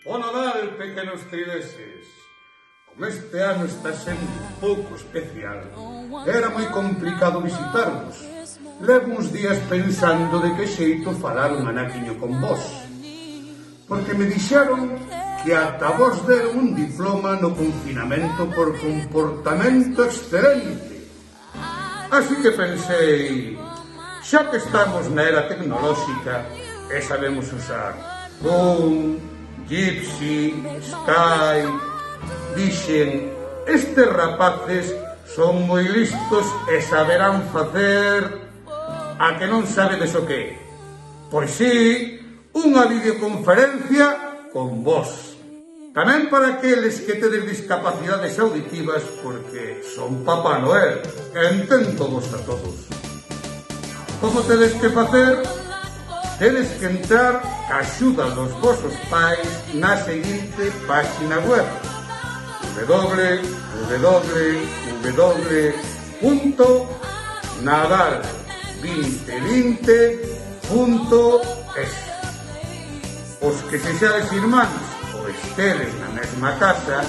Bo Nadal, pequenos trileses. Como este ano está sendo un pouco especial, era moi complicado visitarvos. Levo uns días pensando de que xeito falar un anaquiño con vos, porque me dixeron que ata vos deron un diploma no confinamento por comportamento excelente. Así que pensei, xa que estamos na era tecnolóxica e sabemos usar Zoom, Jitsi, Skype, dixen, estes rapaces son moi listos e saberán facer a que non sabedes o que. Pois sí, unha videoconferencia con vos. Tamén para aqueles que tedes discapacidades auditivas, porque son Papá Noel e enténdovos a todos. Como tedes que facer? Tedes que entrar a axuda dos vosos pais na seguinte página web: www.nadal2020.es. Os que sexades irmáns ou estedes na mesma casa,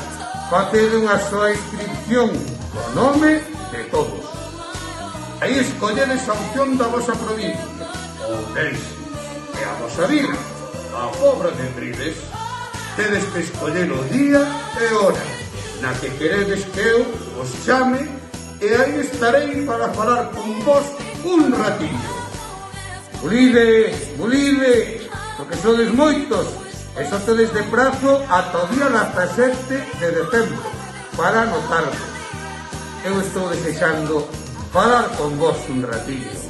facede unha soa inscripción co nome de todos. Aí escolledes a opción da vosa provincia ou Tenxi, e a vosa vila, a Pobra de Brides. Tedes que escoller o día e hora na que queredes que eu os chame, e aí estarei para falar con vos un ratillo. Bulide, porque sodes moitos, e só tedes de prazo ata o día 17 de decembro para anotarvos. Eu estou desexando falar con vos un ratillo.